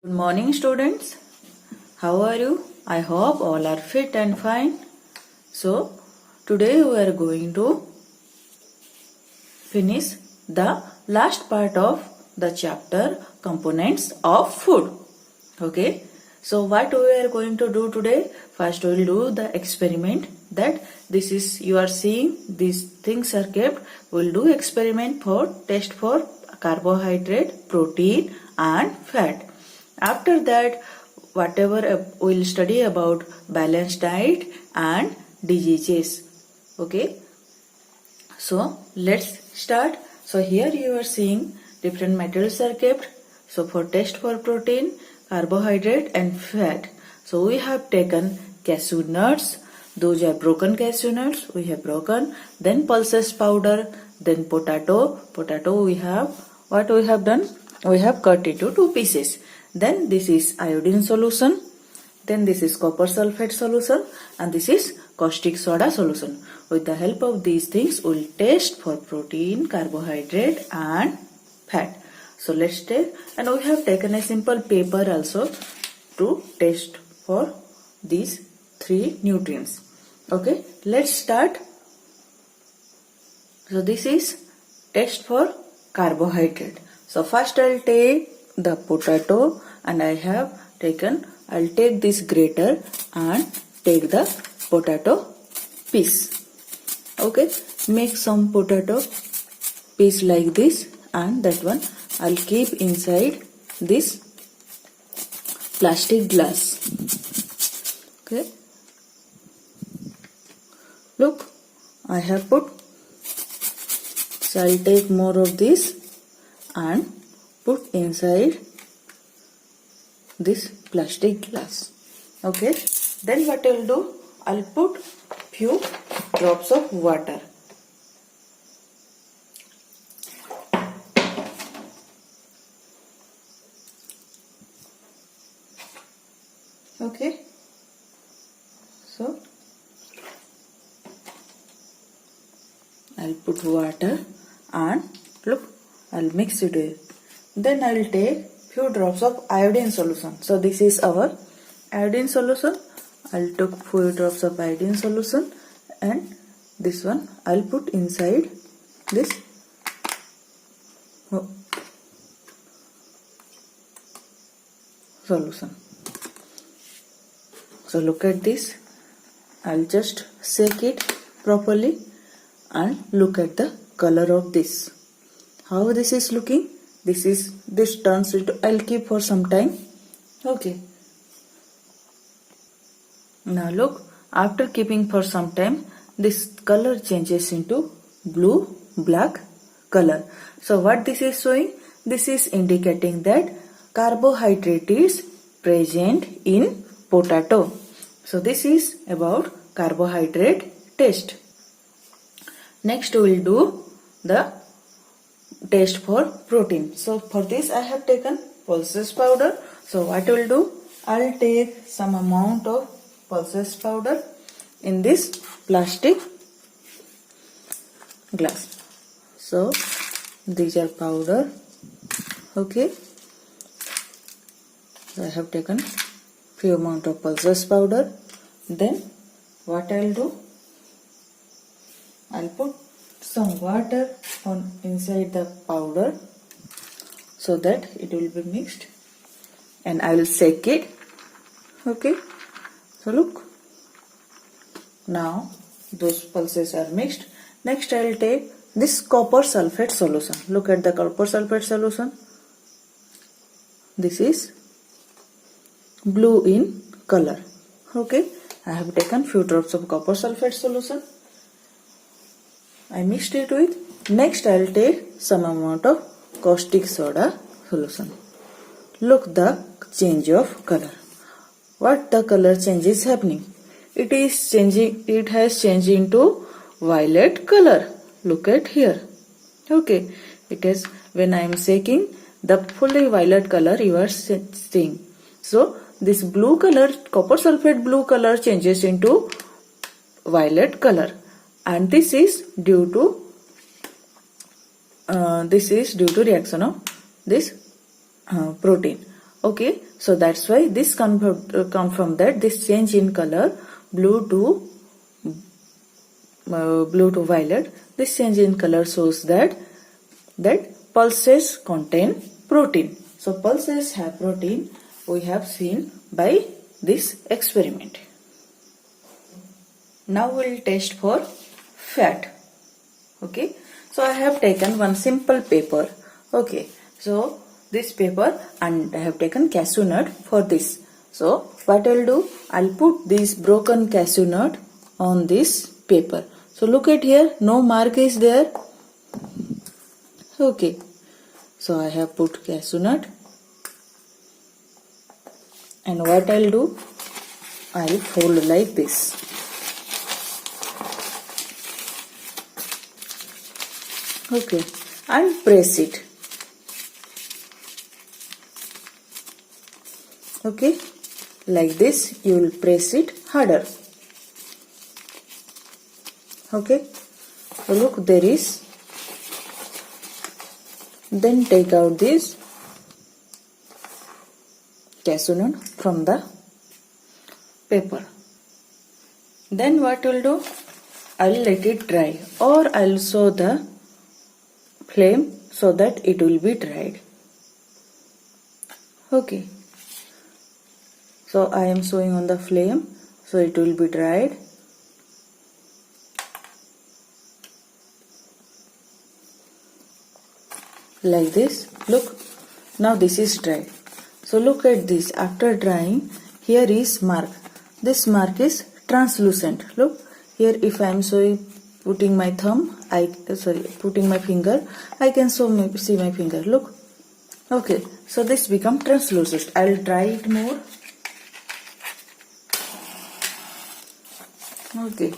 Good morning, students. How are you? I hope all are fit and fine. So, today we are going to finish the last part of the chapter Components of Food. Okay. So, what we are going to do today? First, we will do the experiment that this is you are seeing these things are kept. We will do experiment for test for carbohydrate, protein and fat. After that, whatever we'll study about balanced diet and diseases. Okay. So let's start. So here you are seeing different materials are kept. So for test for protein, carbohydrate and fat. So we have taken cashew nuts. Those are broken cashew nuts. We have broken. Then pulses powder. Then potato. Potato we have. What we have done? We have cut it to two pieces. Then this is iodine solution. Then this is copper sulfate solution. And this is caustic soda solution. With the help of these things, we will test for protein, carbohydrate and fat. So let's take, and we have taken a simple paper also to test for these three nutrients. Okay, let's start. So this is test for carbohydrate. So first I'll take the potato and I'll take this grater and take the potato piece. Okay, make some potato piece like this and that one I'll keep inside this plastic glass. Okay, look, I have put, so I'll take more of this and put inside this plastic glass. Okay, then what I'll do, I'll put few drops of water. Okay, so I'll put water and look, I'll mix it with. Then I'll take few drops of iodine solution. So this is our iodine solution. I'll take few drops of iodine solution and this one I'll put inside this solution. So look at this. I'll just shake it properly and look at the color of this. How this is looking? This turns into, I'll keep for some time. Okay. Now look, after keeping for some time, this color changes into blue black color. So what this is showing? This is indicating that carbohydrate is present in potato. So this is about carbohydrate test. Next we will do the test for protein. So for this I have taken pulses powder. So what I will do, I'll take some amount of pulses powder in this plastic glass. So these are powder. Okay, so I have taken few amount of pulses powder. Then what I'll do, I'll put some water on inside the powder so that it will be mixed and I will shake it. Okay, so look, now those pulses are mixed. Next I will take this copper sulfate solution. Look at the copper sulfate solution. This is blue in color. Okay, I have taken few drops of copper sulfate solution. I mixed it with. Next I will take some amount of caustic soda solution. Look the change of color. What the color change is happening? It is changing. It has changed into violet color. Look at here. Okay, it is, when I am shaking, the fully violet color you are seeing. So this blue color, copper sulfate blue color changes into violet color. And this is due to reaction of this protein. Okay, So that's why this come from that this change in color blue to violet. This change in color shows that pulses contain protein. So pulses have protein. We have seen by this experiment. Now we'll test for fat. Okay. So I have taken one simple paper. Okay. So this paper and I have taken cashew nut for this. So what I'll do, I'll put this broken cashew nut on this paper. So look at here, no mark is there. Okay. So I have put cashew nut. And what I'll do, I'll fold like this. Okay. And press it. Okay. Like this, you will press it harder. Okay. So look, there is. Then take out this cashew nut from the paper. Then what will do? I'll let it dry, or I'll show the flame so that it will be dried. Okay. So I am showing on the flame so it will be dried. Like this. Look, now this is dried. So look at this. After drying, here is mark. This mark is translucent. Look here. If I am putting my thumb, putting my finger, I can see my finger. Look. Okay. So this become translucent. I will dry it more. Okay.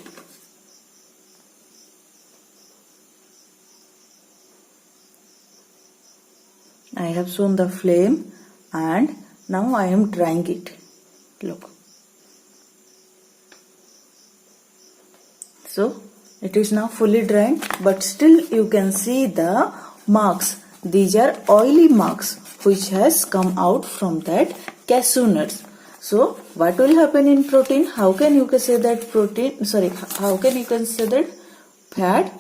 I have shown the flame and now I am drying it. Look. So it is now fully dried, but still you can see the marks. These are oily marks which has come out from that cashew nuts. So what will happen in protein? How can you say that how can you consider fat?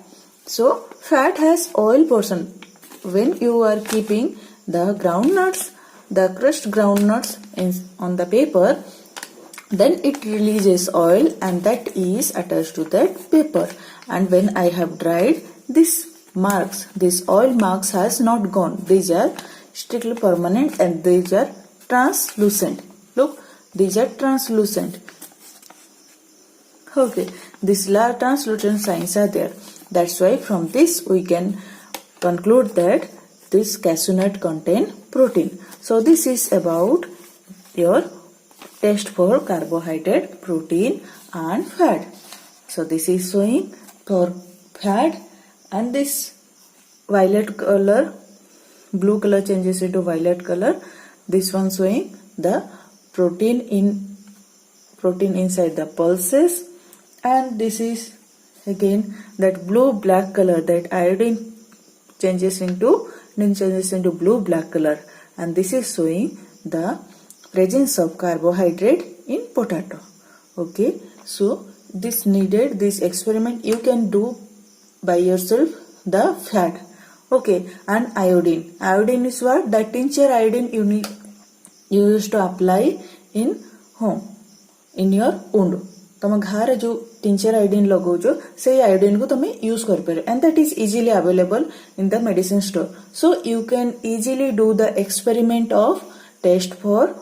So fat has oil portion. When you are keeping the groundnuts, the crushed groundnuts on the paper, then it releases oil and that is attached to that paper. And when I have dried, these oil marks has not gone. These are strictly permanent and these are translucent. Look, these are translucent. Okay, these translucent signs are there. That's why from this we can conclude that this cashew nut contain protein. So this is about your test for carbohydrate, protein and fat. So this is showing for fat, and this violet color, blue color changes into violet color. This one showing the protein inside the pulses, and this is again that blue black color, that iodine changes into blue black color, and this is showing the presence of carbohydrate in potato. Okay, so this experiment you can do by yourself, the fat. Okay, and iodine is what? The tincture iodine you used to apply in home, in your wound. तम घारे जो tincture iodine लगौछ से iodine को तमे use कर पारे, and that is easily available in the medicine store. So you can easily do the experiment of test for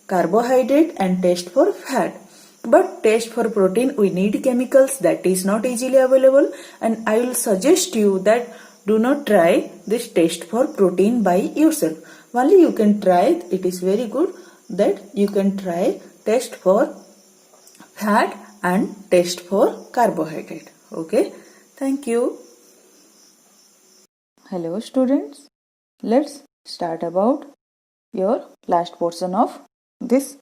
carbohydrate and test for fat. But test for protein we need chemicals, that is not easily available, and I will suggest you that do not try this test for protein by yourself. Only you can try, it is very good that you can try test for fat and test for carbohydrate. Okay, thank you. Hello students, let's start about your last portion of this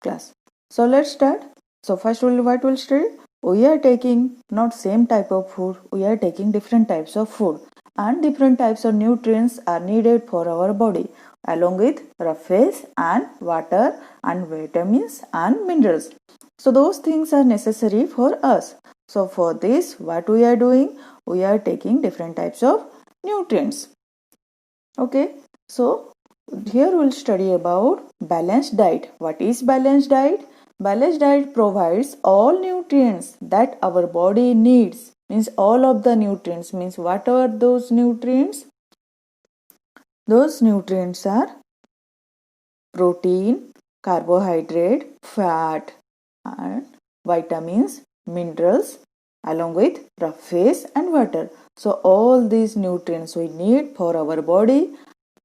class. So let's start. So first what we'll study? We are taking not same type of food, we are taking different types of food, and different types of nutrients are needed for our body. along with rough phase and water and vitamins and minerals. So those things are necessary for us. So for this, what we are doing? We are taking different types of nutrients. Okay, so here we'll study about balanced diet. What is balanced diet? Balanced diet provides all nutrients that our body needs. Means all of the nutrients. Means what are those nutrients? Those nutrients are protein, carbohydrate, fat, and vitamins, minerals, along with rough phase and water. So all these nutrients we need for our body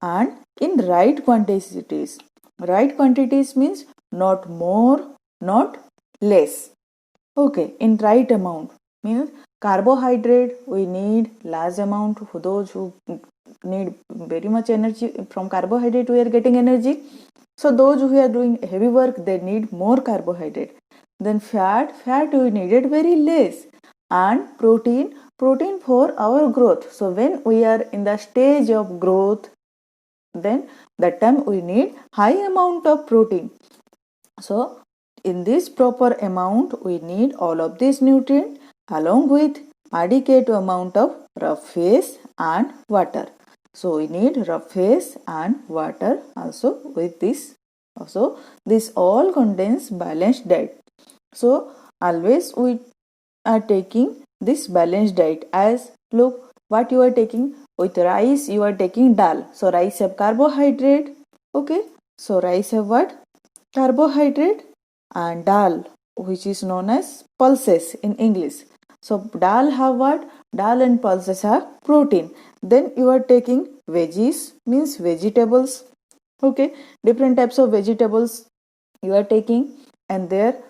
and in right quantities. Right quantities means not more, not less. Okay, in right amount means carbohydrate we need large amount. For those who need very much energy from carbohydrate, we are getting energy. So those who are doing heavy work, they need more carbohydrate. Then fat we needed very less. And protein for our growth. So when we are in the stage of growth, then that time we need high amount of protein. So in this proper amount we need all of these nutrients along with adequate amount of rough phase and water. So we need rough phase and water also with this. So this all contains balanced diet. So always we are taking this balanced diet. As look what you are taking. With rice you are taking dal. So rice have carbohydrate. Okay. So rice have what? Carbohydrate. And dal, which is known as pulses in English. So dal have what? Dal and pulses have protein. Then you are taking veggies, means vegetables. Okay. Different types of vegetables you are taking, and there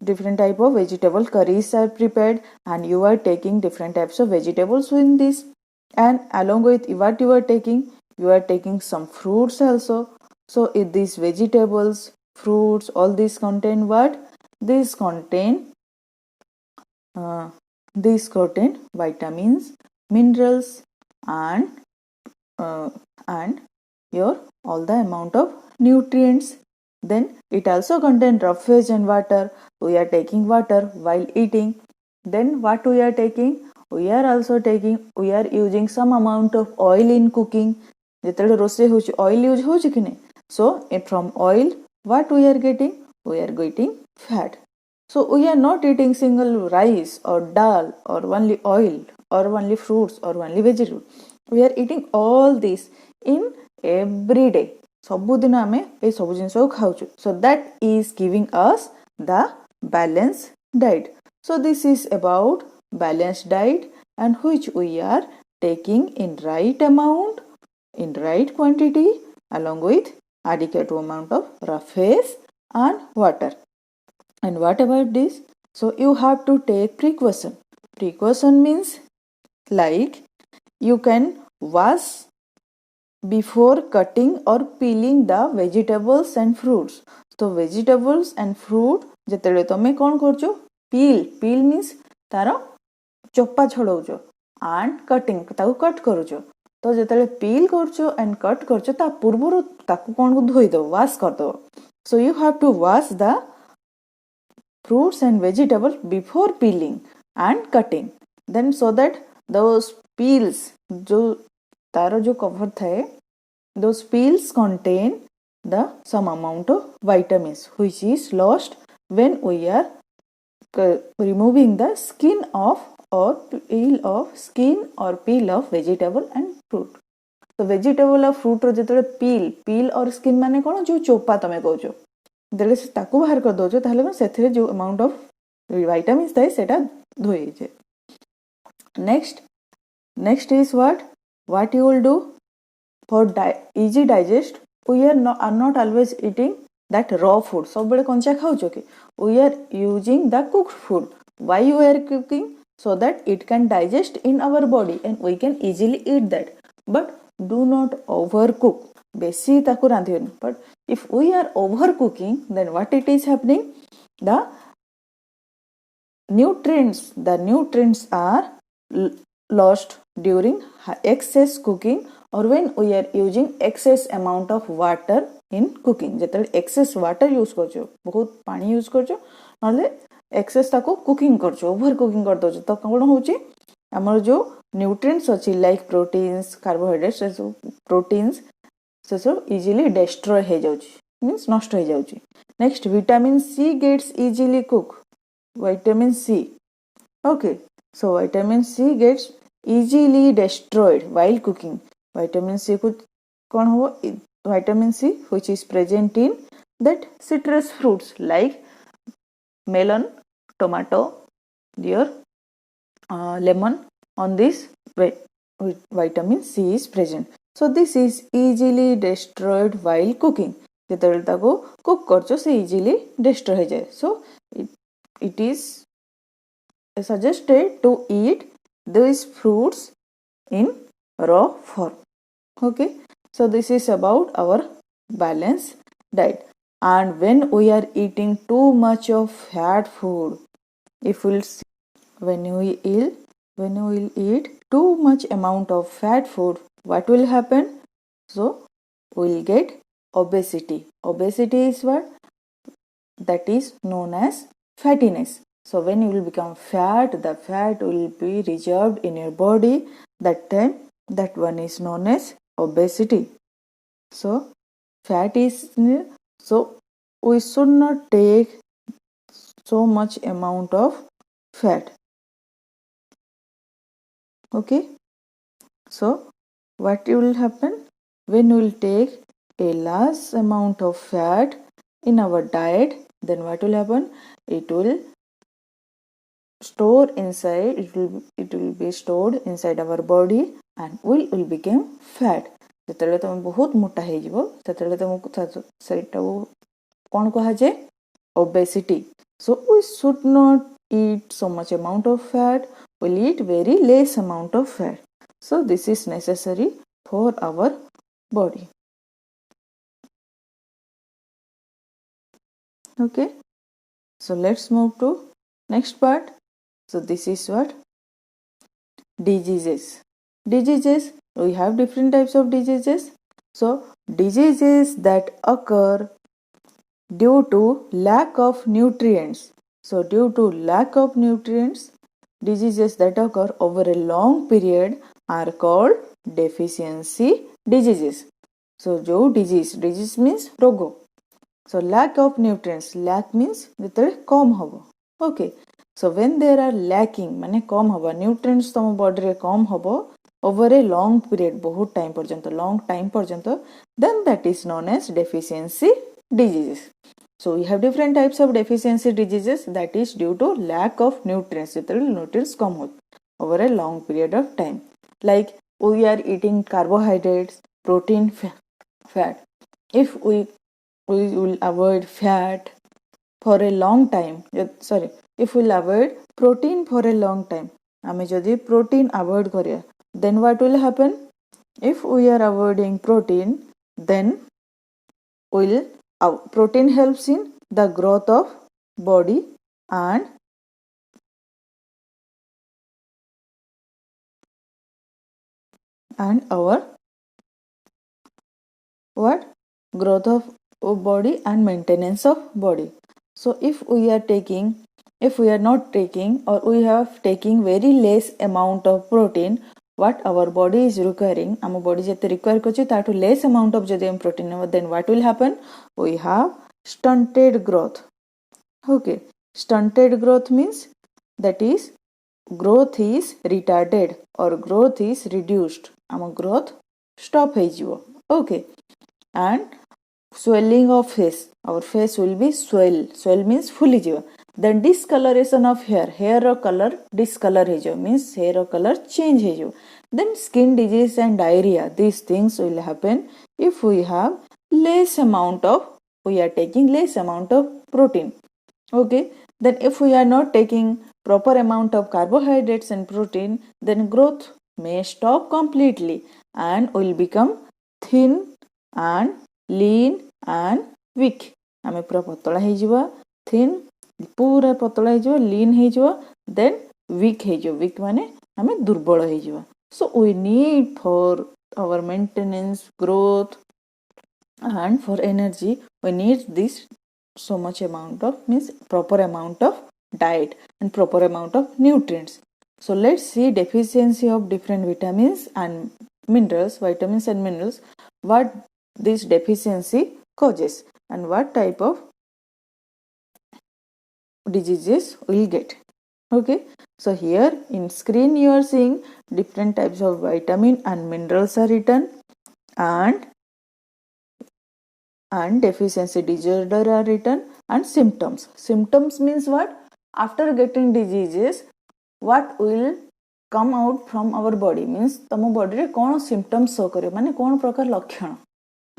different type of vegetable curries are prepared, and you are taking different types of vegetables in this. And along with what you are taking some fruits also. So if these vegetables, fruits, all these contain what? These contain uh, vitamins, minerals, and your all the amount of nutrients. Then it also contains rough phase and water. We are taking water while eating. Then what we are taking? We are using some amount of oil in cooking. ଯେତେବେଳେ ରୋଷେଇ ହେଉଛି oil use ହେଉଛି କି ନାହିଁ? So from oil what we are getting? We are getting fat. So we are not eating single rice or dal or only oil or only fruits or only vegetable. We are eating all this in every day. ସବୁଦିନ ଆମେ ଏଇ ସବୁ ଜିନିଷକୁ ଖାଉଛୁ. So that is giving us the balanced diet. So this is about balanced diet, and which we are taking in right amount, in right quantity, along with adequate amount of rough phase and water. And what about this? So you have to take precaution. Precaution means like you can wash before cutting or peeling the vegetables and fruits. So vegetables and fruit ଯେତେବେଳେ ତମେ କ'ଣ କରୁଛ? Peel means ତାର ଚୋପା ଛଡ଼ଉଛ and cutting ତାକୁ cut କରୁଛ. ତ ଯେତେବେଳେ peel କରୁଛ and cut କରୁଛ ତା ପୂର୍ବରୁ ତାକୁ କ'ଣ ଧୋଇଦେବ, wash କରିଦେବ. So you have to wash the fruits and vegetables before peeling and cutting. Then so that those peels जो तारो जो कवर थे, those peels contain the some amount of vitamins which is lost when we are removing the skin of or peel of vegetable and fruit. So vegetable or fruit row जेतेबेले peel और skin माने कोन जो चोपा तमे कहउछो देले से ताकू बाहर कर दोछो ताहले कोन सेथिरे जो amount of vitamins थाए सेटा धोई जे. Next is what you will do for easy digest. We are not always eating that raw food. सब बड़े कंचा खाउछो कि we are using the cooked food. Why you are cooking? So that it can digest in our body and we can easily eat that. But do not overcook. बेसी ताकू रांधियोनी. But if we are overcooking, then what it is happening? The nutrients are lost during excess cooking or when we are using excess amount of water in cooking जेतले excess water use करछो बहुत पानी use करछो नले excess ताको cooking करछो over cooking कर दोछो तो कोन होची हमर जो न्यूट्रिएंट्स अछि लाइक प्रोटीन्स कार्बोहाइड्रेट्स प्रोटीन्स से सब इजीली डिस्ट्रॉय हो जाउची मींस नष्ट हो जाउची next vitamin C gets easily cook vitamin C okay so vitamin C gets easily destroyed while cooking vitamin C को कौन हो vitamin C which is present in that citrus fruits like melon tomato dear lemon on this vitamin C is present so this is easily destroyed while cooking जेतबेले ताको cook करछो से easily destroy हो जाए सो it is suggested to eat these fruits in raw form okay so this is about our balanced diet and when we are eating too much of fat food if we'll see, when we eat too much amount of fat food what will happen so we'll get obesity is what that is known as fattiness so when you will become fat the fat will be reserved in your body that time that one is known as obesity so fat is so we should not take so much amount of fat okay so what will happen when we will take a large amount of fat in our diet then what will happen it will store inside it will be stored inside our body and will become fat जेतले तुम बहुत मोटा हे जिवो सेतले तुमको सेटा कोन कहा जे obesity so we should not eat so much amount of fat we'll eat very less amount of fat so this is necessary for our body okay so let's move to next part so this is what diseases we have different types of diseases so diseases that occur due to lack of nutrients so due to lack of nutrients diseases that occur over a long period are called deficiency diseases so jo disease means rogo so lack of nutrients lack means जेतले कम हबो okay so when there are lacking माने कम हबो nutrients तम body रे कम हबो over a long period बहुत time पर्यंत long time पर्यंत then that is known as deficiency diseases so we have different types of deficiency diseases that is due to lack of nutrients जेतले nutrients कम हो over a long period of time like we are eating carbohydrates protein fat if we will avoid fat for a long time if we'll avoid protein for a long time ame jodi protein avoid kariya then what will happen if we are avoiding protein then protein helps in the growth of body and our what growth of body and maintenance of body so if we are not taking or we have taking very less amount of protein what our body is requiring our body jete require kochi that less amount of jodi protein then what will happen we have stunted growth okay stunted growth means that is growth is retarded or growth is reduced our growth stop he jivo okay and swelling of face our face will be swell means fully jiva then discoloration of hair or color discolor he jiva means hair or color change he jiva then skin disease and diarrhea these things will happen if we have less amount of we are taking less amount of protein okay then if we are not taking proper amount of carbohydrates and protein then growth may stop completely and will become thin and lean and weak आमे पूरा पतला हे जिवा thin पूरा पतला हे जिवा lean हे जिवा then weak हे जिवा weak माने आमे दुर्बल हे जिवा so we need for our maintenance, growth, and for energy we need this so much amount of means proper amount of diet and proper amount of nutrients. So let's see deficiency of different vitamins and minerals, what this deficiency causes and what type of diseases we'll get. Okay, so here in screen you are seeing different types of vitamin and minerals are written, and deficiency disorder are written, and symptoms means what, after getting diseases what will come out from our body means तम body रे कौन symptoms show करे माने कौन प्रकार लक्षण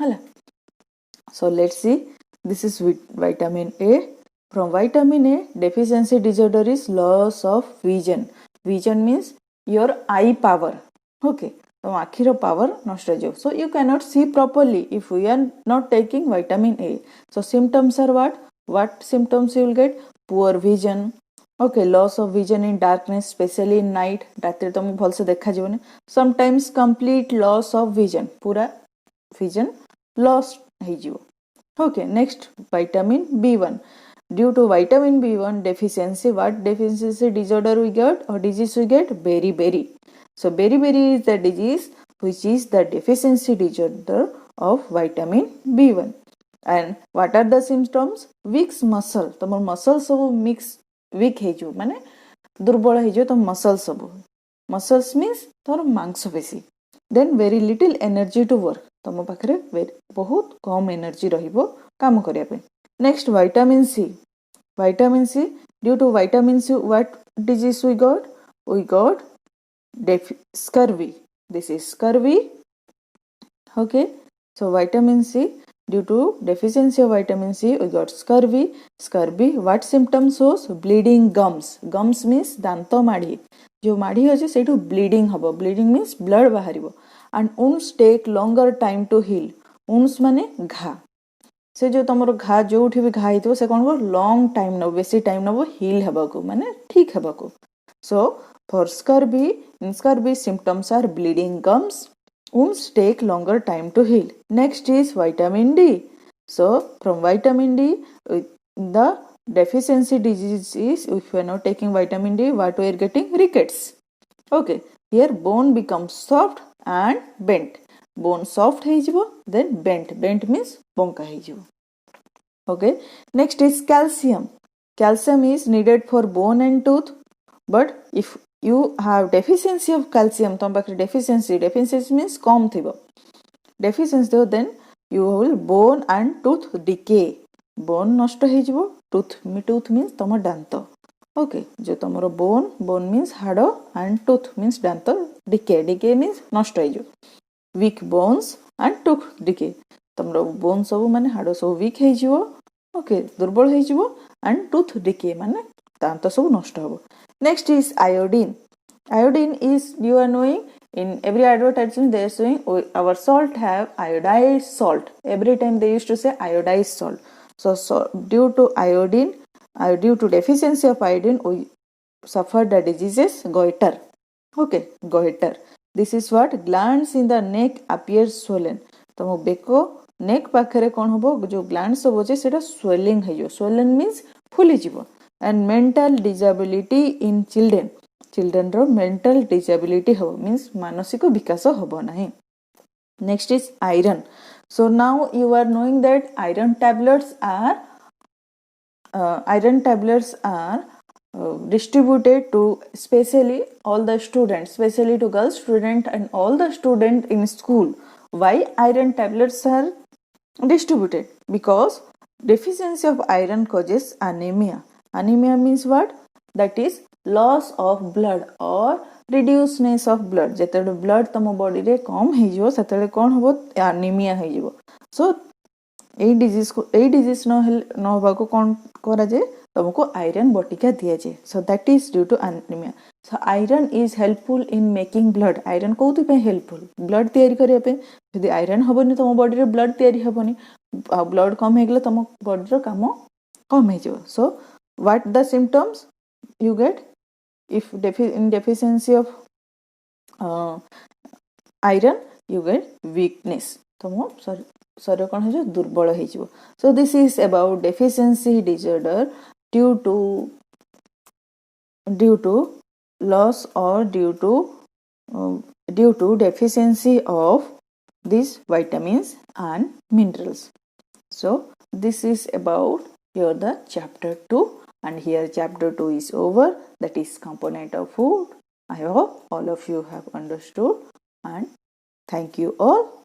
हला. So let's see, this is vitamin A. From vitamin A, deficiency disorder is loss of vision. Vision means your eye power. Okay, so आखिर power नष्ट हो. So you cannot see properly if we are not taking vitamin A. So symptoms are what? What symptoms you will get? Poor vision. Okay, loss of vision in darkness, especially in night. रात तुमको भल से देखा जीवनी. Sometimes complete loss of vision. पूरा vision lost ହେଇଯିବ. Okay, next vitamin B1. Due to vitamin B1 deficiency, what deficiency disorder we get or disease we get? Beriberi. So beriberi is the disease which is the deficiency disorder of vitamin B1. And what are the symptoms? Weak muscle. तमर muscle सब mix weak ହେଇଯିବ माने दुर्बल ହେଇଯିବ तम muscle सब. Muscles means तमर मांसपेशी. Then very little energy to work. तम पाखरे बहुत कम एनर्जी रहिबो काम करिया पे. Next vitamin C. Vitamin C, due to vitamin C what disease we got? We got scurvy. This is scurvy. Okay, so vitamin C, due to deficiency of vitamin C we got scurvy. What symptoms shows? Bleeding gums. Gums means दांत माढ़ी. जो माढ़ी अछि Sethu bleeding हबो. Bleeding means blood बाहरिबो. And wounds take longer time to heal. wounds माने घा. से जो तुमर घा जो भी घा हितो से कौन को लॉन्ग टाइम नबो, बेसी टाइम नबो हील हेबा को माने ठीक हेबा को. So for scurvy symptoms are bleeding gums, wounds take longer time to heal. Next is vitamin D. So from vitamin D the deficiency disease is, if you are not taking vitamin D, what we are getting? Rickets. Okay, here bone becomes soft and bent. Bone soft ହେଇଯିବ, then bent means ବଙ୍କା ହେଇଯିବ. Okay, next is calcium. Calcium is needed for bone and tooth, but if you have deficiency of calcium, तम पाखरे deficiency means कम थिबो. Deficiency then you will bone and tooth decay. Bone नष्ट ହେଇଯିବ, tooth means तम दांत. Okay, जो तमरो bone means हाड़ and tooth means दांत. Decay means नष्ट ହେଇଯିବ. Weak bones and tooth decay. तमरो बोन सब माने हाड़ सब weak ହେଇଯିବ. Okay, दुर्बल ହେଇଯିବ and tooth decay माने दांत सब नष्ट हबो. Next is iodine. Iodine is, you are knowing, in every advertisement they are saying our salt have iodized salt. Every time they used to say iodized salt. So due to iodine, due to deficiency of iodine we suffer the diseases goiter. Okay, goiter. This is what glands in the neck appears swollen. तम Beko neck पाखरे कौन होबो जो glands सब होचे सेटा swelling है जो. Swollen means फुली जीवो. And mental disability in children रो mental disability हो means मानसिक विकास होबो नाही. Next is iron. So now you are knowing that iron tablets are distributed to especially all the students, especially to girl student and all the student in school. Why iron tablets are distributed? Because deficiency of iron causes anemia. Anemia means what? That is loss of blood or reducedness of blood. जेतेबे blood तम body रे कम हे जिवो सेतेबे कोन होबो? anemia हे जिवो. So a disease न होबा को कोन करा जे तुमको आयरन बटिका दिया जाए. So that is due to anaemia. So iron is helpful in making blood. Iron कोथि पे हेल्पफुल? ब्लड तैयारी करिया पे. यदि आयरन हबनी तुम बॉडी रे ब्लड तैयारी हबनी. ब्लड कम हे गेले तुम बॉडी रो काम कम हे जो. So what the symptoms you get if in deficiency of iron? you get weakness. तुम शरीर कौन हो दुर्बल हो. So this is about deficiency disorder due to loss or due to deficiency of these vitamins and minerals. So this is about here the chapter 2, and here chapter 2 is over, that is component of food. I hope all of you have understood, and thank you all.